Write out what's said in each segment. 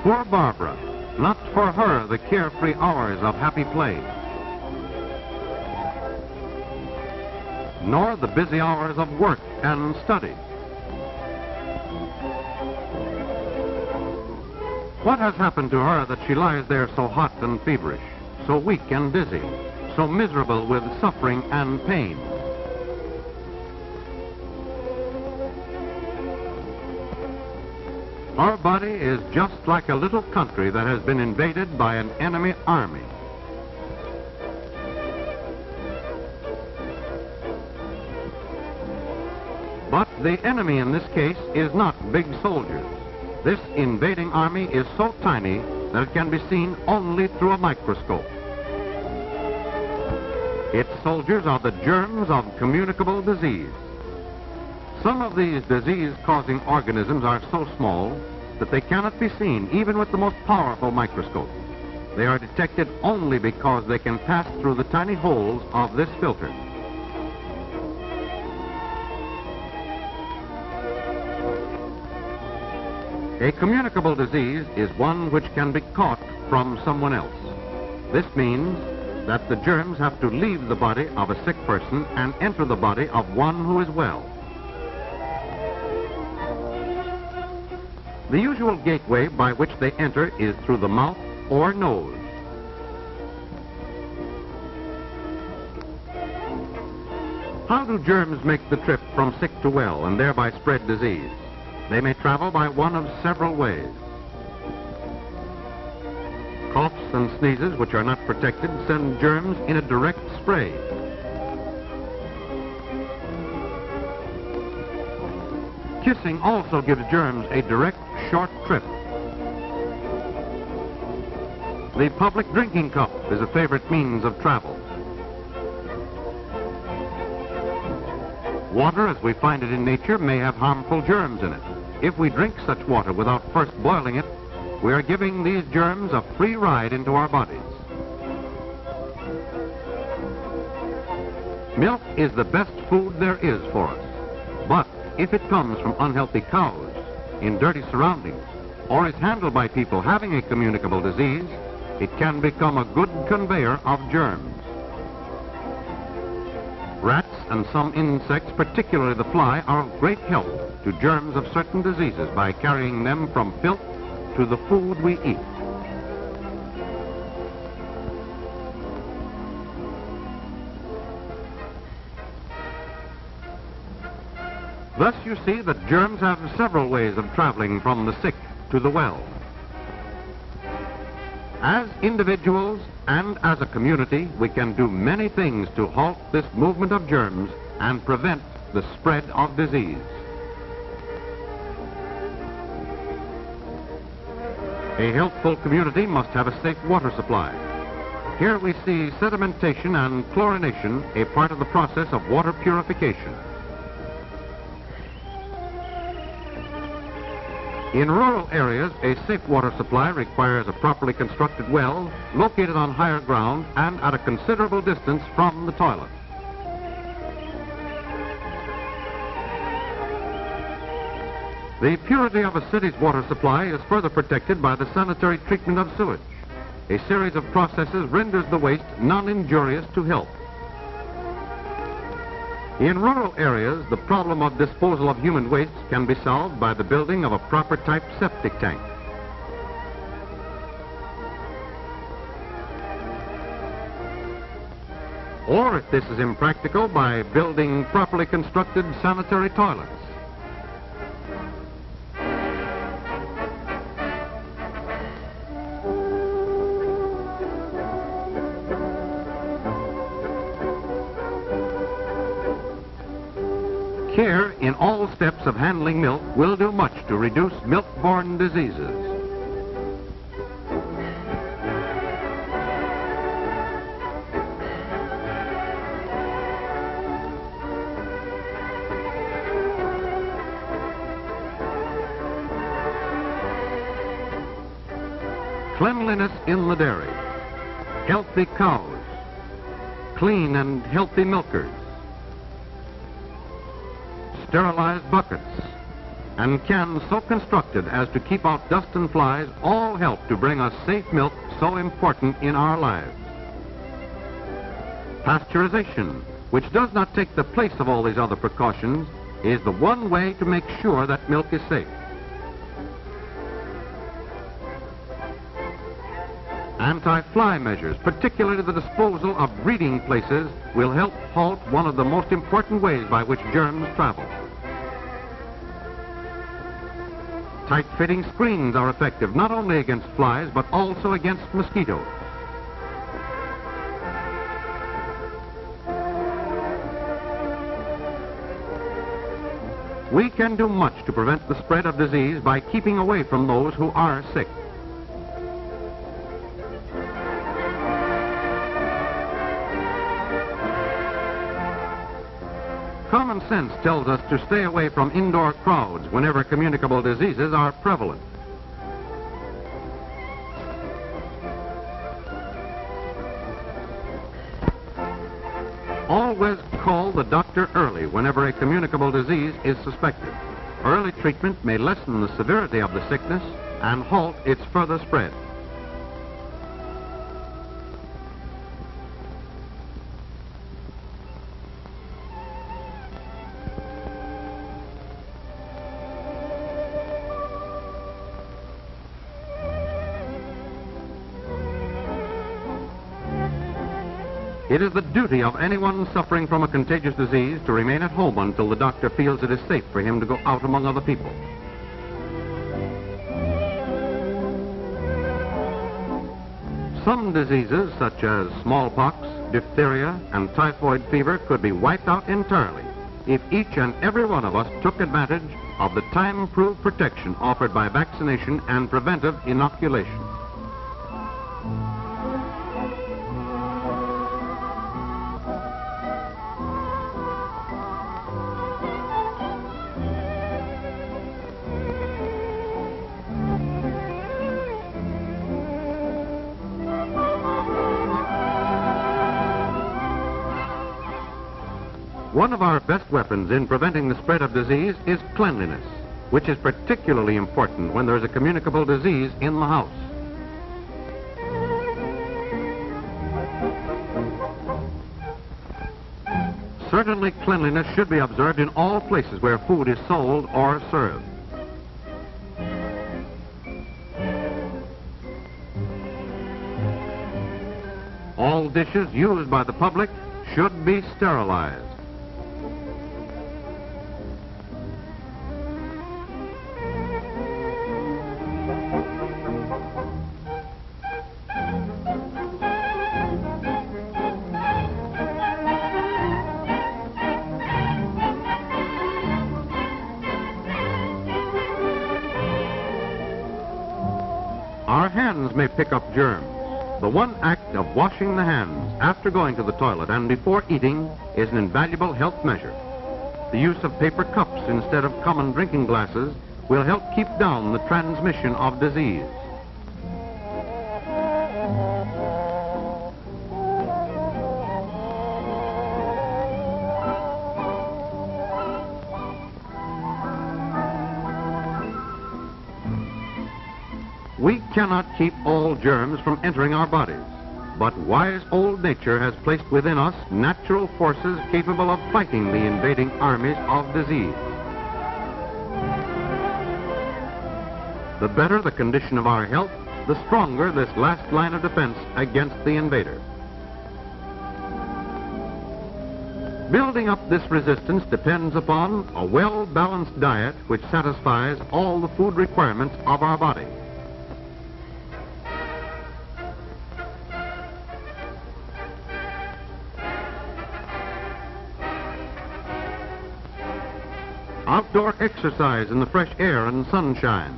Poor Barbara, not for her the carefree hours of happy play, nor the busy hours of work and study. What has happened to her that she lies there so hot and feverish, so weak and dizzy, so miserable with suffering and pain? Our body is just like a little country that has been invaded by an enemy army. But the enemy in this case is not big soldiers. This invading army is so tiny that it can be seen only through a microscope. Its soldiers are the germs of communicable disease. Some of these disease-causing organisms are so small that they cannot be seen even with the most powerful microscope. They are detected only because they can pass through the tiny holes of this filter. A communicable disease is one which can be caught from someone else. This means that the germs have to leave the body of a sick person and enter the body of one who is well. The usual gateway by which they enter is through the mouth or nose. How do germs make the trip from sick to well and thereby spread disease? They may travel by one of several ways. Coughs and sneezes, which are not protected, send germs in a direct spray. Kissing also gives germs a direct, short trip. The public drinking cup is a favorite means of travel. Water, as we find it in nature, may have harmful germs in it. If we drink such water without first boiling it, we are giving these germs a free ride into our bodies. Milk is the best food there is for us. But if it comes from unhealthy cows, in dirty surroundings, or is handled by people having a communicable disease, it can become a good conveyor of germs. Rats and some insects, particularly the fly, are of great help to germs of certain diseases by carrying them from filth to the food we eat. Thus you see that germs have several ways of traveling from the sick to the well. As individuals and as a community, we can do many things to halt this movement of germs and prevent the spread of disease. A healthful community must have a safe water supply. Here we see sedimentation and chlorination, a part of the process of water purification. In rural areas, a safe water supply requires a properly constructed well located on higher ground and at a considerable distance from the toilet. The purity of a city's water supply is further protected by the sanitary treatment of sewage. A series of processes renders the waste non-injurious to health. In rural areas, the problem of disposal of human waste can be solved by the building of a proper type septic tank. Or, if this is impractical, by building properly constructed sanitary toilets. Care in all steps of handling milk will do much to reduce milk-borne diseases. Cleanliness in the dairy, healthy cows, clean and healthy milkers, sterilized buckets, and cans so constructed as to keep out dust and flies all help to bring us safe milk so important in our lives. Pasteurization, which does not take the place of all these other precautions, is the one way to make sure that milk is safe. Anti-fly measures, particularly the disposal of breeding places, will help halt one of the most important ways by which germs travel. Tight-fitting screens are effective not only against flies, but also against mosquitoes. We can do much to prevent the spread of disease by keeping away from those who are sick. Common sense tells us to stay away from indoor crowds whenever communicable diseases are prevalent. Always call the doctor early whenever a communicable disease is suspected. Early treatment may lessen the severity of the sickness and halt its further spread. It is the duty of anyone suffering from a contagious disease to remain at home until the doctor feels it is safe for him to go out among other people. Some diseases, such as smallpox, diphtheria, and typhoid fever, could be wiped out entirely if each and every one of us took advantage of the time-proved protection offered by vaccination and preventive inoculation. One of our best weapons in preventing the spread of disease is cleanliness, which is particularly important when there is a communicable disease in the house. Certainly, cleanliness should be observed in all places where food is sold or served. All dishes used by the public should be sterilized. Our hands may pick up germs. The one act of washing the hands after going to the toilet and before eating is an invaluable health measure. The use of paper cups instead of common drinking glasses will help keep down the transmission of disease. We cannot keep all germs from entering our bodies, but wise old nature has placed within us natural forces capable of fighting the invading armies of disease. The better the condition of our health, the stronger this last line of defense against the invader. Building up this resistance depends upon a well-balanced diet which satisfies all the food requirements of our body. Outdoor exercise in the fresh air and sunshine.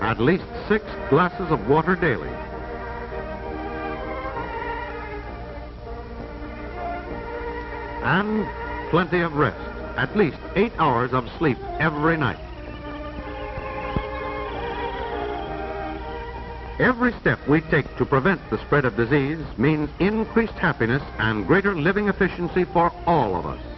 At least 6 glasses of water daily. And plenty of rest. At least 8 hours of sleep every night. Every step we take to prevent the spread of disease means increased happiness and greater living efficiency for all of us.